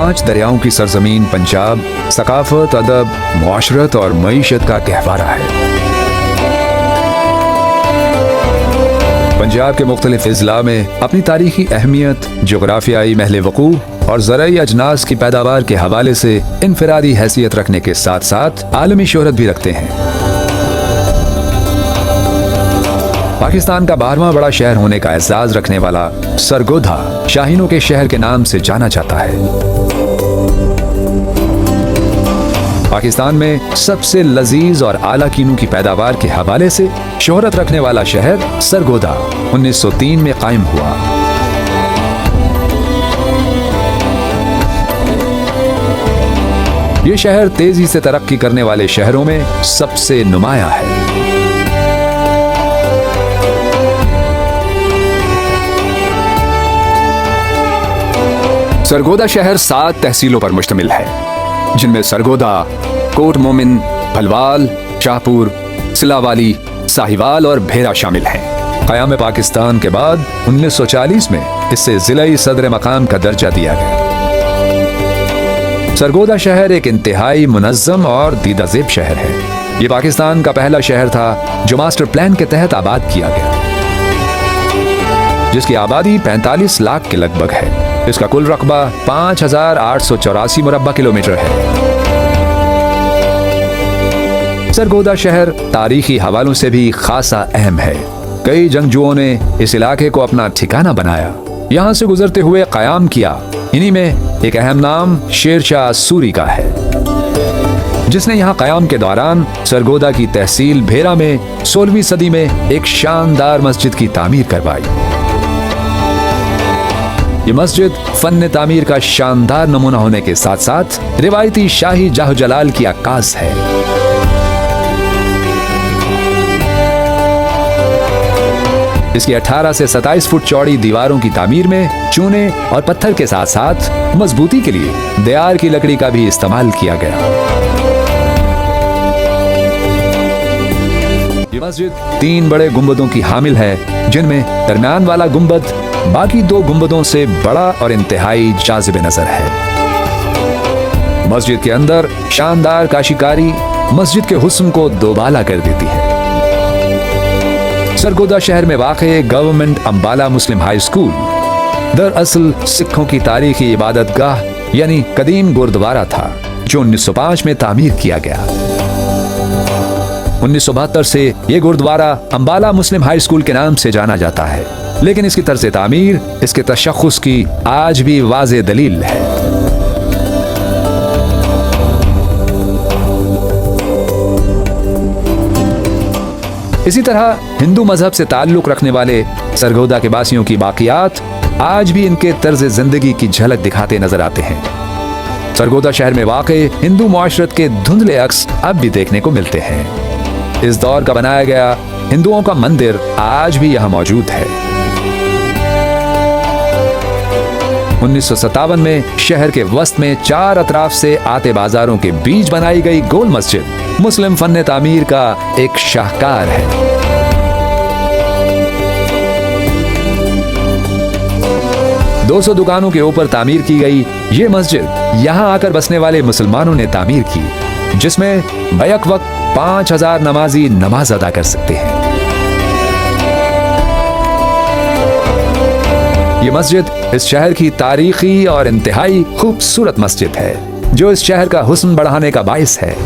5 दरियाओं की सरजमीन पंजाब सकाफत, अदब, मुआशरत और मईशत का गहवारा है। पंजाब के मुख्तलिफ अजला में अपनी तारीखी अहमियत, जोग्राफियाई महल वकूफ और ज़राई अजनास की पैदावार के हवाले से इनफरादी हैसियत रखने के साथ साथ आलमी शोहरत भी रखते हैं। पाकिस्तान का 12वां बड़ा शहर होने का एजाज रखने वाला सरगोधा शाहीनों के शहर के नाम से जाना जाता है। पाकिस्तान में सबसे लजीज और आला कीनू की पैदावार के हवाले से शोहरत रखने वाला शहर सरगोधा 1903 में कायम हुआ। ये शहर तेजी से तरक्की करने वाले शहरों में सबसे नुमाया है। सरगोधा शहर 7 तहसीलों पर मुश्तमिल है, जिनमें सरगोधा, कोट मोमिन, भलवाल, शाहपुर, सिलावाली, साहिवाल और भेरा शामिल हैं। क़याम पाकिस्तान के बाद 1940 में इससे ज़िला सदर मकाम का दर्जा दिया गया। सरगोधा शहर एक इंतहाई मुनज़्ज़म और दीदाज़ेब शहर है। ये पाकिस्तान का पहला शहर था जो मास्टर प्लान के तहत आबाद किया गया, जिसकी आबादी 45 लाख के लगभग है। इसका कुल रकबा 5884 मुरब्बा किलोमीटर है। सरगोधा शहर तारीखी हवालों से भी खासा अहम है। कई जंगजुओं ने इस इलाके को अपना ठिकाना बनाया, यहाँ से गुजरते हुए क़याम किया। इन्हीं में एक अहम नाम शेर शाह सूरी का है, जिसने यहाँ क़याम के दौरान सरगोधा की तहसील भेरा में 16वीं सदी में एक शानदार मस्जिद की तामीर करवाई। ये मस्जिद फन तामीर का शानदार नमूना होने के साथ साथ रिवायती शाही जाह जलाल की अक्कास है। इसकी 18 से 27 फुट चौड़ी दीवारों की तामीर में चूने और पत्थर के साथ साथ मजबूती के लिए देयार की लकड़ी का भी इस्तेमाल किया गया। ये मस्जिद 3 बड़े गुंबदों की हामिल है, जिनमें दरमियान वाला गुंबद बाकी 2 गुंबदों से बड़ा और इंतहाई जाज़िब नजर है। मस्जिद के अंदर शानदार काशीकारी मस्जिद के हुस्न को दोबाला कर देती है। सरगोधा शहर में वाक़े गवर्नमेंट अंबाला मुस्लिम हाई स्कूल दरअसल सिखों की तारीखी इबादतगाह यानी कदीम गुरुद्वारा था, जो 1905 में तामीर किया गया। 1972 से ये गुरुद्वारा अंबाला मुस्लिम हाई स्कूल के नाम से जाना जाता है, लेकिन इसकी तर्ज तामीर इसके तशख़्ख़ुस की आज भी वाज़े दलील है। इसी तरह हिंदू मजहब से ताल्लुक़ रखने वाले सरगोधा के बासियों की बाक़ियात आज भी इनके तर्ज ज़िंदगी की झलक दिखाते नजर आते हैं। सरगोधा शहर में वाक़े हिंदू मुआशरत के धुंधले अक्स अब भी देखने को मिलते हैं। इस दौर का बनाया गया हिंदुओं का मंदिर आज भी यहाँ मौजूद है। 1957 में शहर के वस्त में 4 अतराफ से आते बाजारों के बीच बनाई गई गोल मस्जिद मुस्लिम फन तामीर का एक शाहकार है। दो 200 दुकानों के ऊपर तामीर की गई ये मस्जिद यहाँ आकर बसने वाले मुसलमानों ने तामीर की, जिसमें बैक वक्त 5000 नमाजी नमाज अदा कर सकते हैं। ये मस्जिद इस शहर की तारीखी और इंतहाई खूबसूरत मस्जिद है, जो इस शहर का हुस्न बढ़ाने का बाइस है।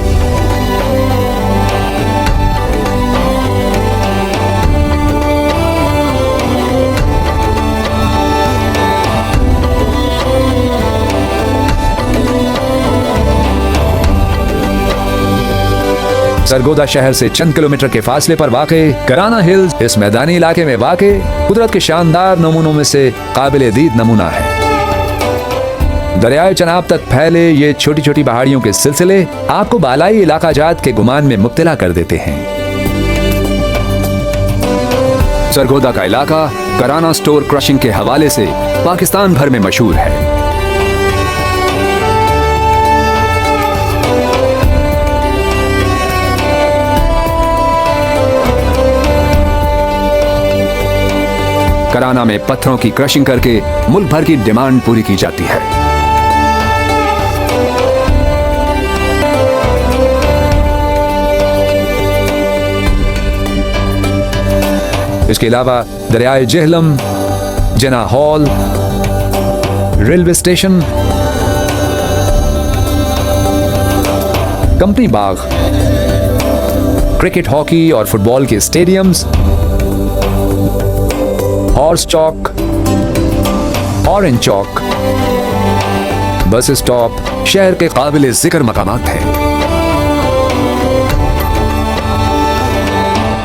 सरगोधा शहर से चंद किलोमीटर के फासले पर वाक़े कराना हिल्स इस मैदानी इलाके में वाक़े कुदरत के शानदार नमूनों में से काबिल दीद नमूना है। दरियाए चनाब तक फैले ये छोटी छोटी पहाड़ियों के सिलसिले आपको बालाई इलाका जात के गुमान में मुब्तला कर देते हैं। सरगोधा का इलाका कराना स्टोर क्रशिंग के हवाले से पाकिस्तान भर में मशहूर है। कराना में पत्थरों की क्रशिंग करके मुल्क भर की डिमांड पूरी की जाती है। इसके अलावा दरियाए जेहलम, जना हॉल, रेलवे स्टेशन, कंपनी बाग, क्रिकेट, हॉकी और फुटबॉल के स्टेडियम्स, हॉर्स चौक, ऑरेंज चौक, बस स्टॉप शहर के काबिल जिक्र मकामात हैं।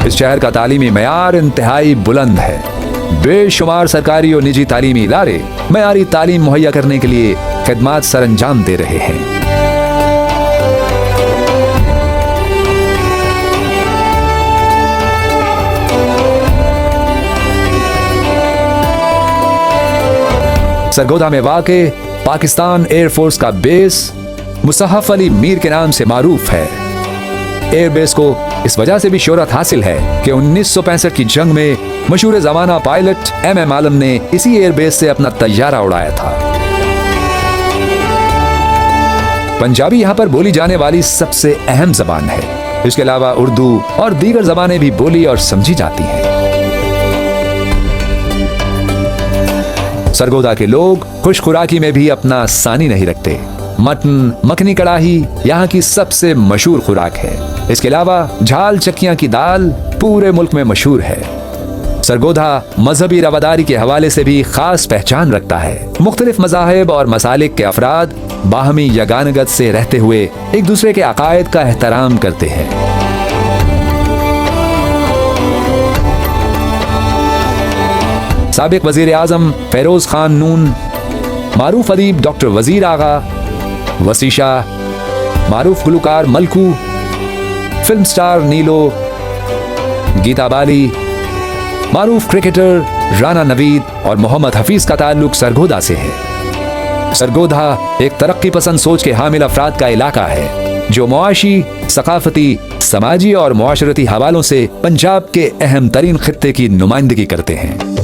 इस शहर का तालीमी मयार इंतहाई बुलंद है। बेशुमार सरकारी और निजी तालीमी इदारे मयारी तालीम मुहैया करने के लिए खिदमात सरअंजाम दे रहे हैं। सरगोधा में वाक़े पाकिस्तान एयरफोर्स का बेस मुसहफ अली मीर के नाम से मारूफ है। एयरबेस को इस वजह से भी शोहरत हासिल है कि 1965 की जंग में मशहूर जमाना पायलट MM आलम ने इसी एयरबेस से अपना तैयारा उड़ाया था। पंजाबी यहाँ पर बोली जाने वाली सबसे अहम जबान है। इसके अलावा उर्दू और दीगर जबानें भी बोली और समझी जाती हैं। सरगोधा के लोग खुश खुराकी में भी अपना सानी नहीं रखते। मटन, मखनी कड़ाही यहाँ की सबसे मशहूर खुराक है। इसके अलावा झाल चक्कियाँ की दाल पूरे मुल्क में मशहूर है। सरगोधा मजहबी रवादारी के हवाले से भी खास पहचान रखता है। मुख्तलिफ मज़ाहिब और मसालिक के अफराद बाहमी यगानगत से रहते हुए एक दूसरे के अकायद का एहतराम करते हैं। साबिक वजीर आजम फेरोज खान नून, मारूफ अदीब डॉक्टर वजीर आगा, वसीशा, मारूफ गुलकार मलकू, फिल्म स्टार नीलो, गीता बाली, मारूफ क्रिकेटर राना नवीद और मोहम्मद हफीज का ताल्लुक सरगोधा से है। सरगोधा एक तरक्की पसंद सोच के हामिल अफराद का इलाका है जो मुआशी, सकाफती, समाजी और मुआशरती हवालों से पंजाब के अहम तरीन खित्ते की नुमाइंदगी करते हैं।